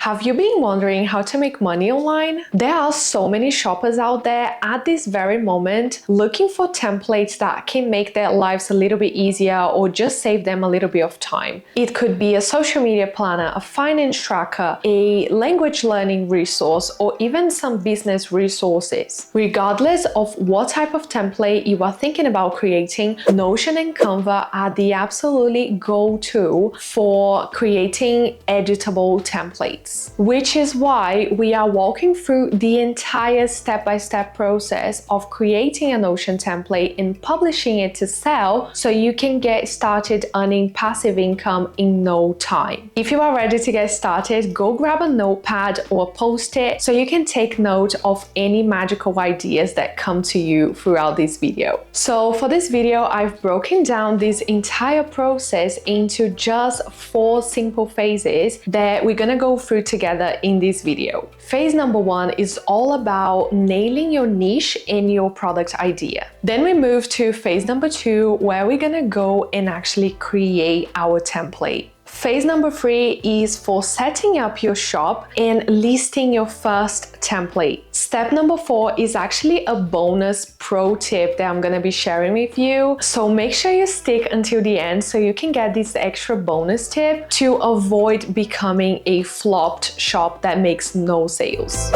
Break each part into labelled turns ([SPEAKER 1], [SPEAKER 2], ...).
[SPEAKER 1] Have you been wondering how to make money online? There are so many shoppers out there at this very moment looking for templates that can make their lives a little bit easier or just save them a little bit of time. It could be a social media planner, a finance tracker, a language learning resource, or even some business resources. Regardless of what type of template you are thinking about creating, Notion and Canva are the absolutely go-to for creating editable templates. Which is why we are walking through the entire step-by-step process of creating a Notion template and publishing it to sell so you can get started earning passive income in no time. If you are ready to get started, go grab a notepad or post-it so you can take note of any magical ideas that come to you throughout this video. So for this video, I've broken down this entire process into just 4 simple phases that we're gonna go through together in this video. Phase number 1 is all about nailing your niche in your product idea. Then we move to phase number 2, where we're gonna go and actually create our template. Phase number 3 is for setting up your shop and listing your first template. Step number 4 is actually a bonus pro tip that I'm gonna be sharing with you. So make sure you stick until the end so you can get this extra bonus tip to avoid becoming a flopped shop that makes no sales.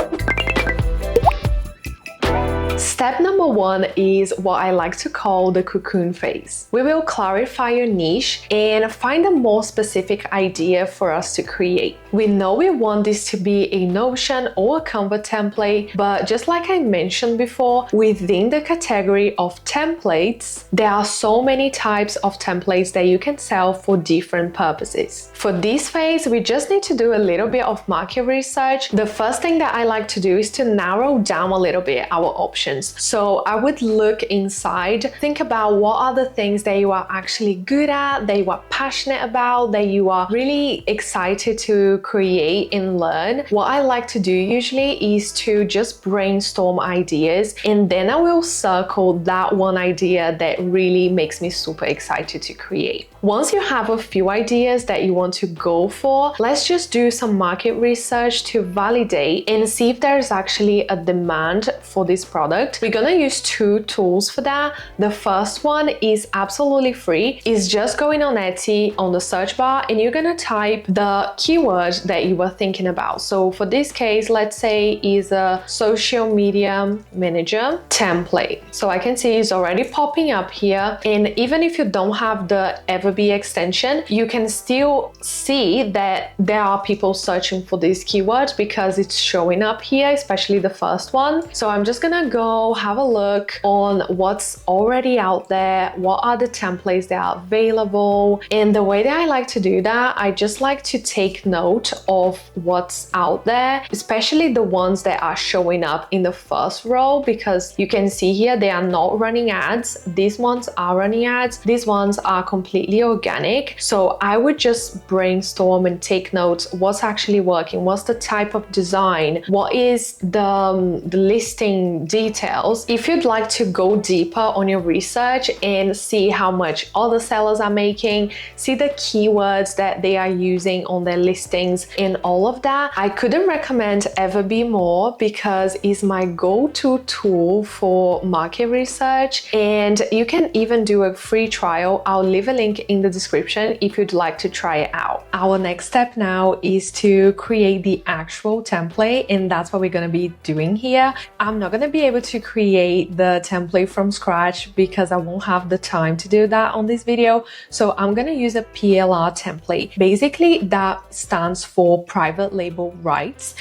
[SPEAKER 1] Step number 1 is what I like to call the cocoon phase. We will clarify your niche and find a more specific idea for us to create. We know we want this to be a Notion or a Canva template, but just like I mentioned before, within the category of templates, there are so many types of templates that you can sell for different purposes. For this phase, we just need to do a little bit of market research. The first thing that I like to do is to narrow down a little bit our options. So I would look inside, think about what are the things that you are actually good at, that you are passionate about, that you are really excited to create and learn. What I like to do usually is to just brainstorm ideas, and then I will circle that one idea that really makes me super excited to create. Once you have a few ideas that you want to go for, let's just do some market research to validate and see if there's actually a demand for this product. We're gonna use 2 tools for that. The first one is absolutely free. It's just going on Etsy on the search bar and you're gonna type the keyword that you were thinking about. So for this case, let's say is a social media manager template. So I can see it's already popping up here. And even if you don't have the Everbee extension, you can still see that there are people searching for this keyword because it's showing up here, especially the first one. So I'm just gonna go have a look on what's already out there, what are the templates that are available. And the way that I like to do that, I just like to take note of what's out there, especially the ones that are showing up in the first row, because you can see here they are not running ads. These ones are running ads. These ones are completely organic. So I would just brainstorm and take notes. What's actually working? What's the type of design? What is the listing details? If you'd like to go deeper on your research and see how much other sellers are making, see the keywords that they are using on their listings and all of that, I couldn't recommend Everbee more because it's my go-to tool for market research, and you can even do a free trial. I'll leave a link in the description if you'd like to try it out. Our next step now is to create the actual template, and that's what we're going to be doing here. I'm not going to be able to create the template from scratch because I won't have the time to do that on this video. So I'm going to use a PLR template. Basically, that stands for private label rights.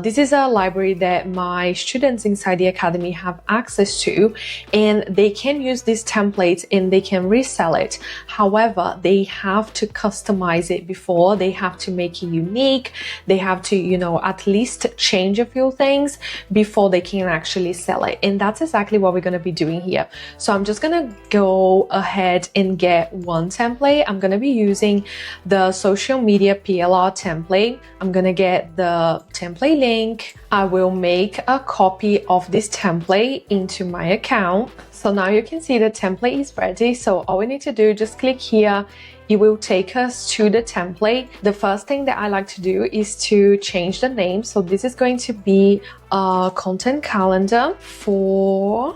[SPEAKER 1] This is a library that my students inside the academy have access to, and they can use these templates and they can resell it. However, they have to customize it before. They have to make it unique. They have to, at least change a few things before they can actually sell it. And that's exactly what we're going to be doing here. So I'm just going to go ahead and get one template. I'm going to be using the social media PLR template. I'm going to get the template link. I will make a copy of this template into my account. So now you can see the template is ready. So all we need to do, just click here it will take us to the template. The first thing that I like to do is to change the name. So this is going to be a content calendar for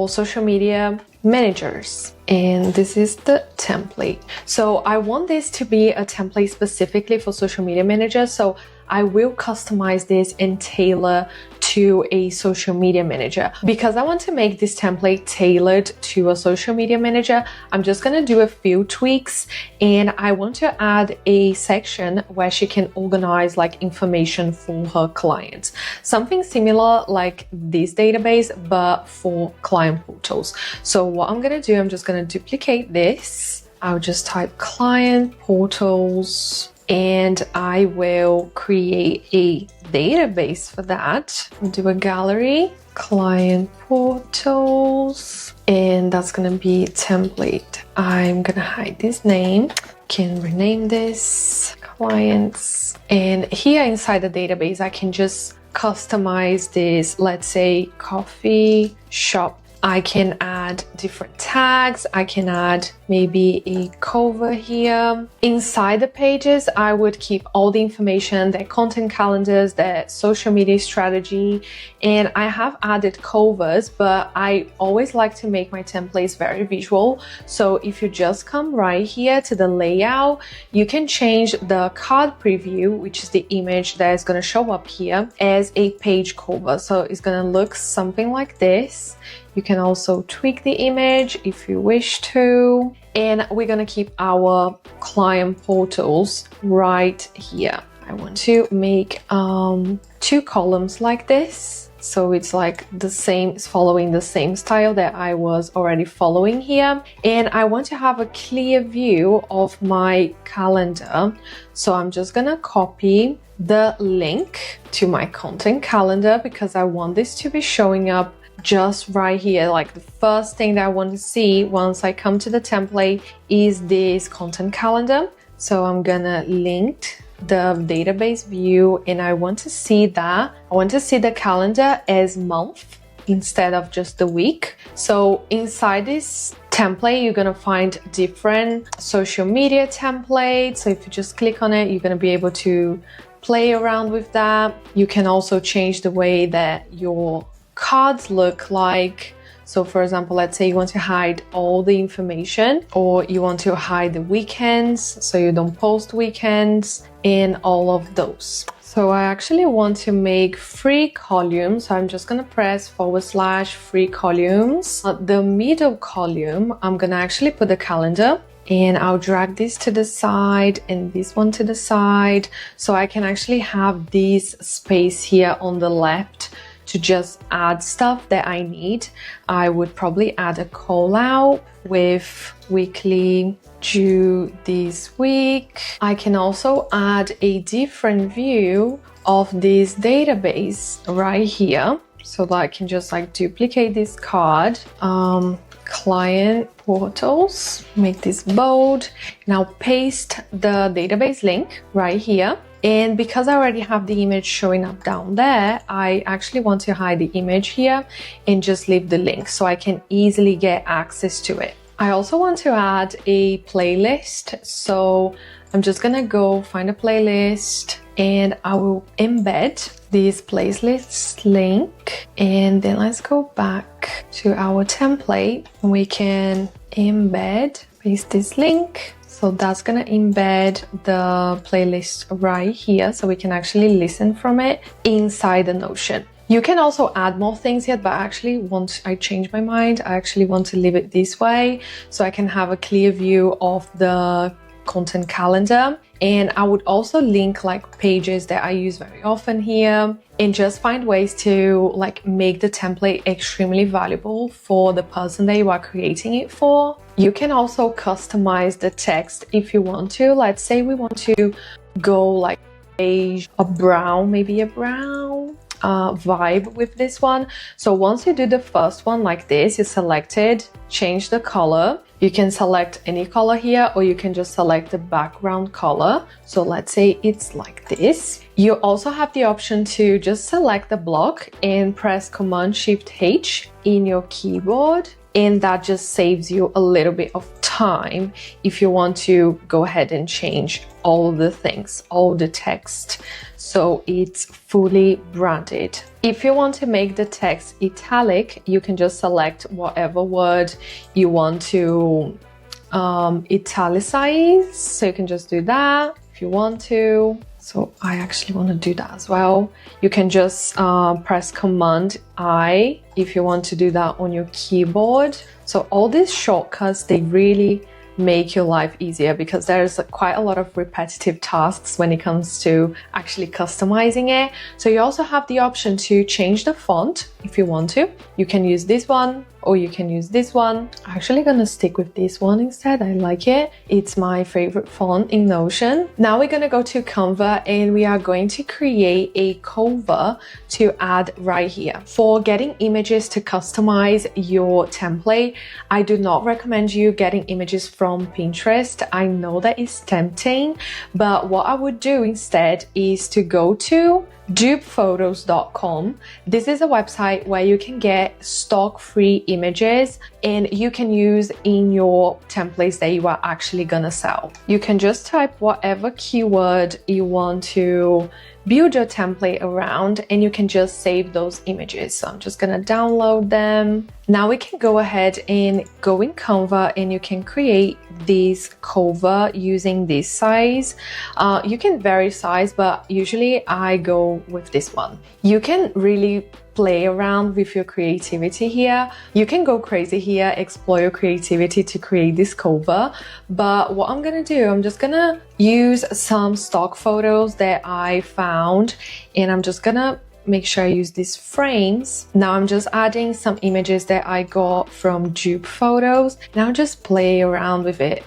[SPEAKER 1] social media managers, and this is the template. So I want this to be a template specifically for social media managers, so I will customize this and tailor to a social media manager. Because I want to make this template tailored to a social media manager, I'm just gonna do a few tweaks, and I want to add a section where she can organize like information for her clients. Something similar like this database, but for client portals. So what I'm gonna do, I'm just gonna duplicate this. I'll just type client portals, and I will create a database for that. I'll do a gallery, client portals, and that's gonna be template. I'm gonna hide this name, can rename this clients, and here inside the database I can just customize this, let's say coffee shop. I can add different tags. I can add maybe a cover here. Inside the pages, I would keep all the information, their content calendars, their social media strategy, and I have added covers, but I always like to make my templates very visual. So if you just come right here to the layout, you can change the card preview, which is the image that is going to show up here, as a page cover. So it's going to look something like this. You can also tweak the image if you wish to. And we're gonna keep our client portals right here. I want to make 2 columns like this. So it's like the same, it's following the same style that I was already following here. And I want to have a clear view of my calendar. So I'm just gonna copy the link to my content calendar because I want this to be showing up just right here. Like the first thing that I want to see once I come to the template is this content calendar. So I'm gonna link the database view, and I want to see that. I want to see the calendar as month instead of just the week. So inside this template, you're gonna find different social media templates. So if you just click on it, you're gonna be able to play around with that. You can also change the way that your cards look like. So for example, let's say you want to hide all the information, or you want to hide the weekends so you don't post weekends, and all of those. So I actually want to make 3 columns. So I'm just gonna press /3 columns. The middle column, I'm gonna actually put the calendar, and I'll drag this to the side and this one to the side. So I can actually have this space here on the left to just add stuff that I need. I would probably add a call out with weekly due this week. I can also add a different view of this database right here. So that I can just like duplicate this card. Client portals, make this bold. Now paste the database link right here. And because I already have the image showing up down there, I actually want to hide the image here and just leave the link so I can easily get access to it. I also want to add a playlist. So I'm just gonna go find a playlist, and I will embed this playlist link. And then let's go back to our template. We can embed, paste this link. So that's gonna embed the playlist right here, so we can actually listen from it inside the Notion. You can also add more things here, but I changed my mind. I actually want to leave it this way so I can have a clear view of the content calendar. And I would also link like pages that I use very often here, and just find ways to like make the template extremely valuable for the person that you are creating it for. You can also customize the text if you want to. Let's say we want to go like beige or brown, maybe a brown vibe with this one. So once you do the first one like this, you select it, change the color. You can select any color here, or you can just select the background color. So let's say it's like this. You also have the option to just select the block and press Command-Shift-H in your keyboard, and that just saves you a little bit of time if you want to go ahead and change all the things, all the text, so it's fully branded. If you want to make the text italic, you can just select whatever word you want to italicize, so you can just do that if you want to. So I actually want to do that as well. You can just press Command I if you want to do that on your keyboard. So all these shortcuts, they really make your life easier because there's quite a lot of repetitive tasks when it comes to actually customizing it. So you also have the option to change the font if you want to. You can use this one or you can use this one. I'm actually gonna stick with this one instead. I like it. It's my favorite font in Notion. Now we're gonna go to Canva and we are going to create a cover to add right here. For getting images to customize your template, I do not recommend you getting images from Pinterest. I know that is tempting, but what I would do instead is to go to dupephotos.com. This is a website where you can get stock free images and you can use in your templates that you are actually gonna sell. You can just type whatever keyword you want to build your template around and you can just save those images. So I'm just gonna download them. Now we can go ahead and go in Canva and you can create this cover using this size. You can vary size, but usually I go with this one. You can really play around with your creativity here. You can go crazy here, explore your creativity to create this cover. But what I'm gonna do, I'm just gonna use some stock photos that I found and I'm just gonna make sure I use these frames. Now I'm just adding some images that I got from Dupe Photos. Now just play around with it.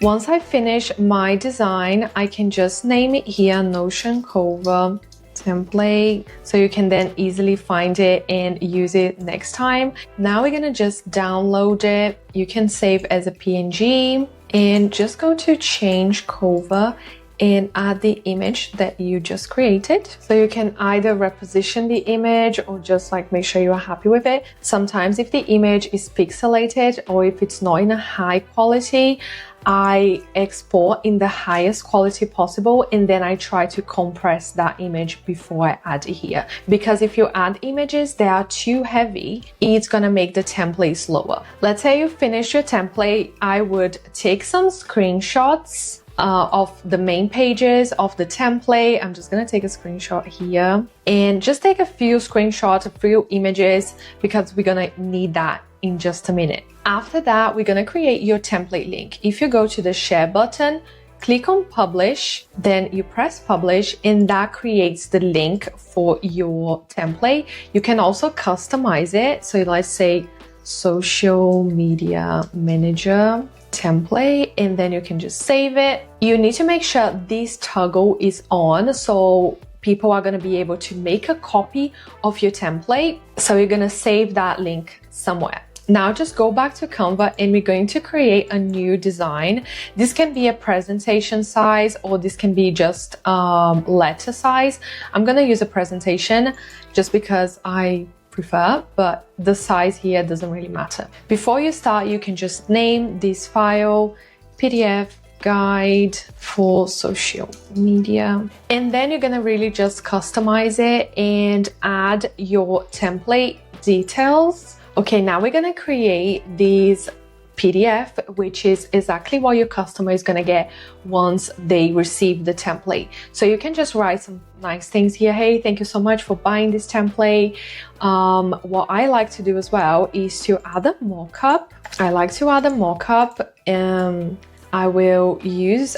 [SPEAKER 1] Once I finish my design, I can just name it here Notion Cover Template, so you can then easily find it and use it next time. Now we're gonna just download it. You can save as a PNG and just go to change cover and add the image that you just created. So you can either reposition the image or just like make sure you're happy with it. Sometimes if the image is pixelated or if it's not in a high quality, I export in the highest quality possible and then I try to compress that image before I add it here. Because if you add images that are too heavy, it's gonna make the template slower. Let's say you finish your template, I would take some screenshots of the main pages of the template. I'm just gonna take a screenshot here and just take a few screenshots, a few images, because we're gonna need that in just a minute. After that, we're gonna create your template link. If you go to the share button, click on publish, then you press publish and that creates the link for your template. You can also customize it. So let's say social media manager template, and then you can just save it. You need to make sure this toggle is on so people are going to be able to make a copy of your template. So you're going to save that link somewhere. Now just go back to Canva and we're going to create a new design. This can be a presentation size or this can be just letter size. I'm going to use a presentation just because I prefer, but the size here doesn't really matter. Before you start, you can just name this file PDF guide for social media, and then you're gonna really just customize it and add your template details. Okay, now we're gonna create these PDF, which is exactly what your customer is going to get once they receive the template. So you can just write some nice things here. Hey, thank you so much for buying this template. What I like to do as well is to add a mockup. I like to add a mockup. I will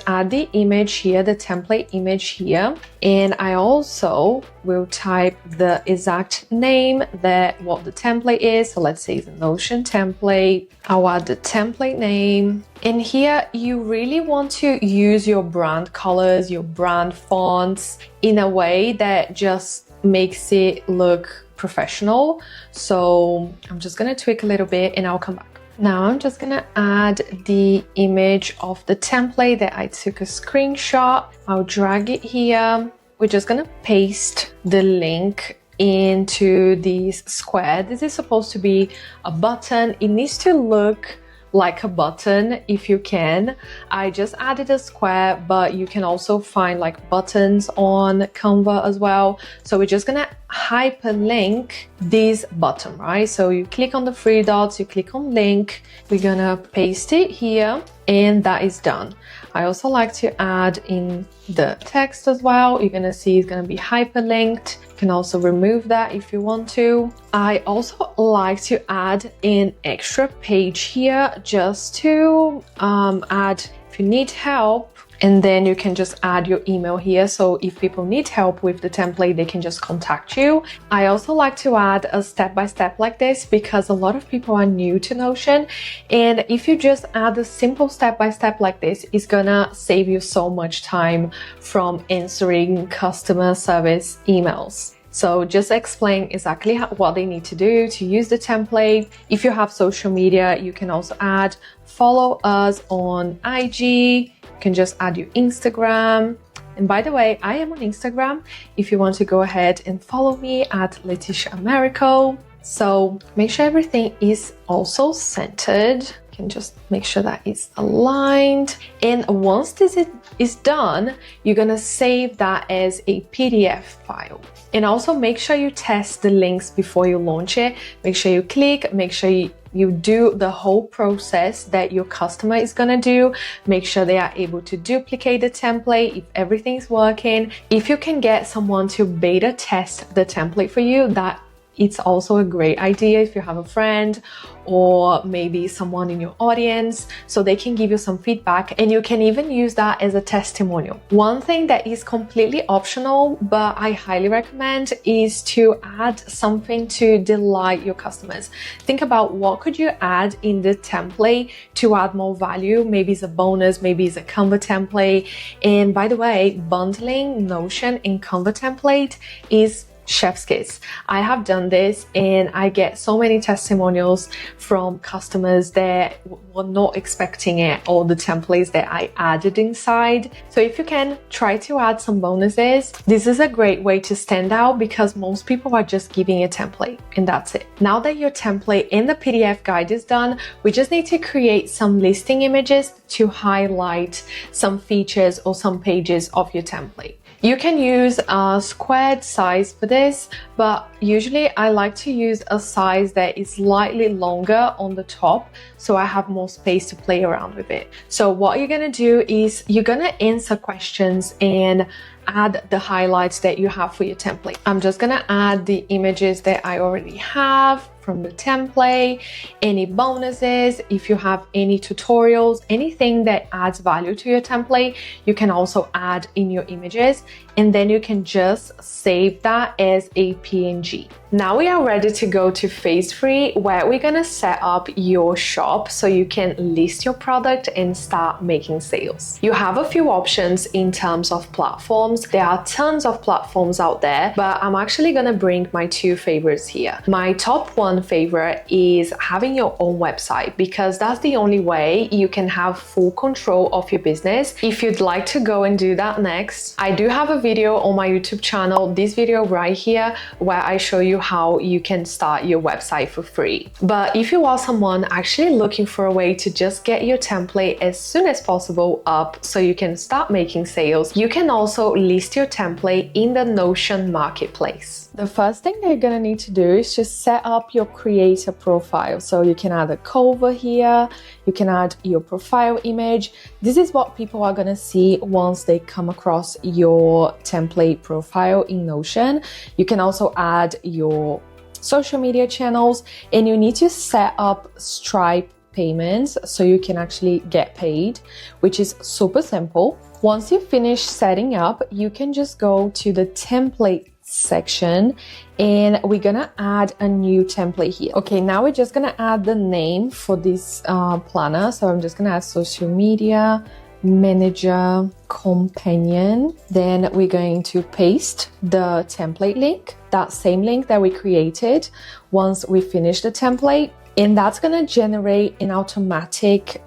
[SPEAKER 1] add the image here, the template image here, and I also will type the exact name that what the template is. So let's say the Notion template. I'll add the template name. And here you really want to use your brand colors, your brand fonts in a way that just makes it look professional. So I'm just gonna tweak a little bit and I'll come back. Now I'm just gonna add the image of the template that I took a screenshot. I'll drag it here we're just gonna paste the link into this square. This is supposed to be a button. It needs to look like a button if you can. I just added a square, but you can also find like buttons on Canva as well. So we're just gonna hyperlink this button, right? So you click on the three dots, you click on link, we're gonna paste it here, and that is done. I also like to add in the text as well. You're gonna see it's gonna be hyperlinked. You can also remove that if you want to. I also like to add an extra page here just to add if you need help, and then you can just add your email here. So if people need help with the template, they can just contact you. I also like to add a step-by-step like this because a lot of people are new to Notion. And if you just add a simple step-by-step like this, it's gonna save you so much time from answering customer service emails. So just explain exactly what they need to do to use the template. If you have social media, you can also add follow us on IG. You can just add your Instagram. And by the way, I am on Instagram if you want to go ahead and follow me at Letitia Americo. So make sure everything is also centered. You can just make sure that it's aligned. And once this is done, you're gonna save that as a PDF file. And also make sure you test the links before you launch it. Make sure you click, make sure you do the whole process that your customer is gonna do. Make sure they are able to duplicate the template if everything's working. If you can get someone to beta test the template for you, that it's also a great idea if you have a friend or maybe someone in your audience, so they can give you some feedback, and you can even use that as a testimonial. One thing that is completely optional, but I highly recommend, is to add something to delight your customers. Think about what could you add in the template to add more value. Maybe it's a bonus, maybe it's a Canva template. And by the way, bundling Notion and Canva template is chef's kiss. I have done this and I get so many testimonials from customers that were not expecting it, or the templates that I added inside. So if you can, try to add some bonuses. This is a great way to stand out because most people are just giving a template and that's it. Now that your template and the PDF guide is done, we just need to create some listing images to highlight some features or some pages of your template. You can use a squared size for this, but usually I like to use a size that is slightly longer on the top so I have more space to play around with it. So what you're gonna do is you're gonna answer questions and add the highlights that you have for your template. I'm just gonna add the images that I already have from the template, any bonuses, if you have any tutorials, anything that adds value to your template, you can also add in your images, and then you can just save that as a PNG. Now we are ready to go to phase 3, where we're gonna set up your shop so you can list your product and start making sales. You have a few options in terms of platforms. There are tons of platforms out there, but I'm actually gonna bring my 2 favorites here. My top 1 favorite is having your own website, because that's the only way you can have full control of your business. If you'd like to go and do that next, I do have a video on my YouTube channel, this video right here, where I show you how you can start your website for free. But if you are someone actually looking for a way to just get your template as soon as possible up so you can start making sales, you can also list your template in the Notion marketplace. The first thing that you're gonna need to do is just set up your creator profile. So you can add a cover here, you can add your profile image. This is what people are gonna see once they come across your template profile in Notion. You can also add your social media channels, and you need to set up Stripe payments so you can actually get paid, which is super simple. Once you finish setting up, you can just go to the template section and we're gonna add a new template here. Okay, now we're just gonna add the name for this planner. So I'm just gonna add social media manager companion. Then we're going to paste the template link, that same link that we created once we finish the template. and that's gonna generate an automatic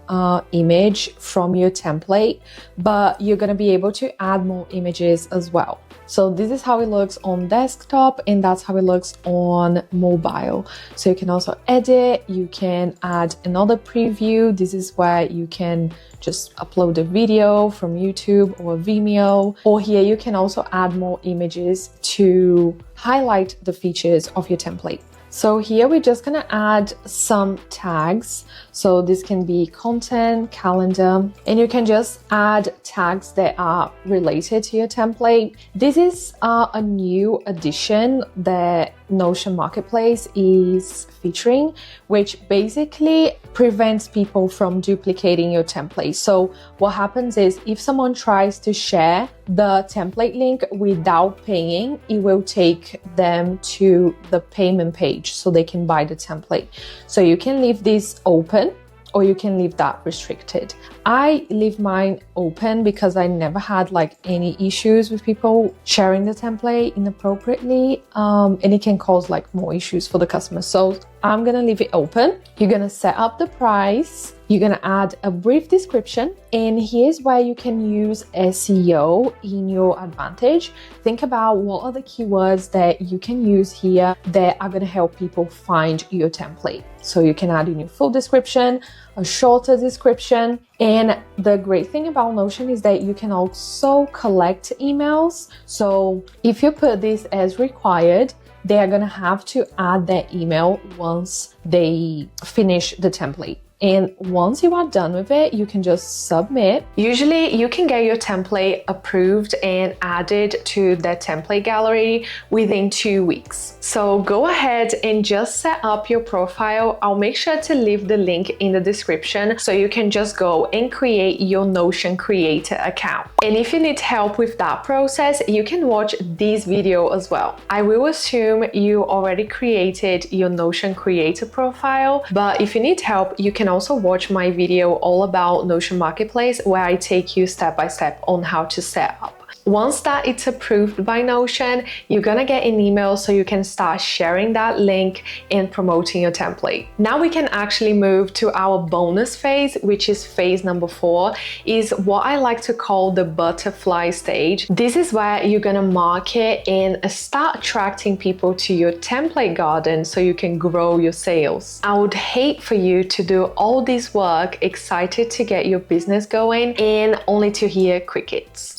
[SPEAKER 1] image from your template, but you're gonna be able to add more images as well. So this is how it looks on desktop, and that's how it looks on mobile. So you can also edit, you can add another preview. This is where you can just upload a video from YouTube or Vimeo, or here you can also add more images to highlight the features of your template. So here we're just gonna add some tags. So this can be content, calendar, and you can just add tags that are related to your template. This is a new addition that Notion Marketplace is featuring, which basically prevents people from duplicating your template. So what happens is if someone tries to share the template link without paying, it will take them to the payment page so they can buy the template. So you can leave this open, or you can leave that restricted. I leave mine open because I never had like any issues with people sharing the template inappropriately, and it can cause like more issues for the customer. So I'm gonna leave it open. You're gonna set up the price. You're gonna add a brief description, and here's where you can use SEO in your advantage. Think about what are the keywords that you can use here that are gonna help people find your template. So you can add in your full description, a shorter description, and the great thing about Notion is that you can also collect emails. So if you put this as required, they are gonna have to add their email once they finish the template. And once you are done with it, you can just submit. Usually you can get your template approved and added to the template gallery within 2 weeks. So go ahead and just set up your profile. I'll make sure to leave the link in the description so you can just go and create your Notion Creator account. And if you need help with that process, you can watch this video as well. I will assume you already created your Notion Creator profile, but if you need help, you can also watch my video all about Notion Marketplace, where I take you step by step on how to set up. Once that it's approved by Notion, you're gonna get an email so you can start sharing that link and promoting your template. Now we can actually move to our bonus phase, which is phase number 4, is what I like to call the butterfly stage. This is where you're gonna market and start attracting people to your template garden so you can grow your sales. I would hate for you to do all this work, excited to get your business going, and only to hear crickets.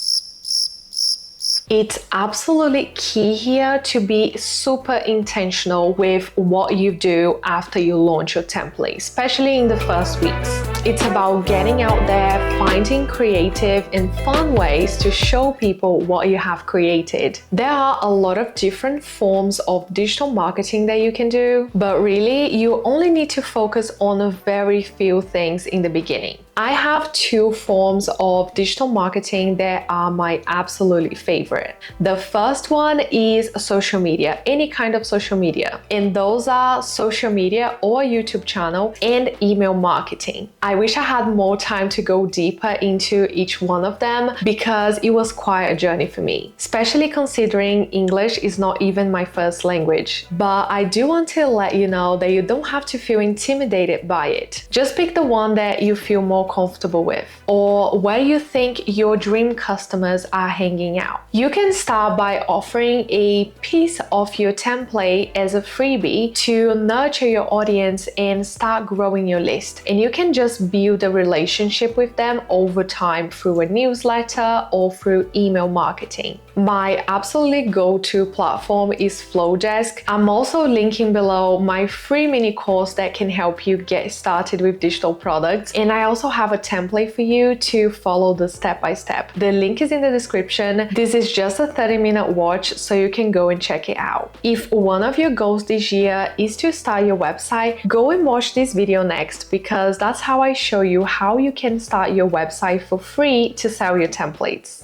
[SPEAKER 1] It's absolutely key here to be super intentional with what you do after you launch your template, especially in the first weeks. It's about getting out there, finding creative and fun ways to show people what you have created. There are a lot of different forms of digital marketing that you can do, but really you only need to focus on a very few things in the beginning. I have 2 forms of digital marketing that are my absolutely favorite. The first one is social media, any kind of social media. And those are social media or YouTube channel and email marketing. I wish I had more time to go deeper into each one of them because it was quite a journey for me, especially considering English is not even my first language. But I do want to let you know that you don't have to feel intimidated by it. Just pick the one that you feel more comfortable with, or where you think your dream customers are hanging out. You can start by offering a piece of your template as a freebie to nurture your audience and start growing your list. And you can just build a relationship with them over time through a newsletter or through email marketing. My absolutely go-to platform is Flowdesk. I'm also linking below my free mini course that can help you get started with digital products. And I also have a template for you to follow the step-by-step. The link is in the description. This is just a 30-minute watch, so you can go and check it out. If one of your goals this year is to start your website, go and watch this video next, because that's how I show you how you can start your website for free to sell your templates.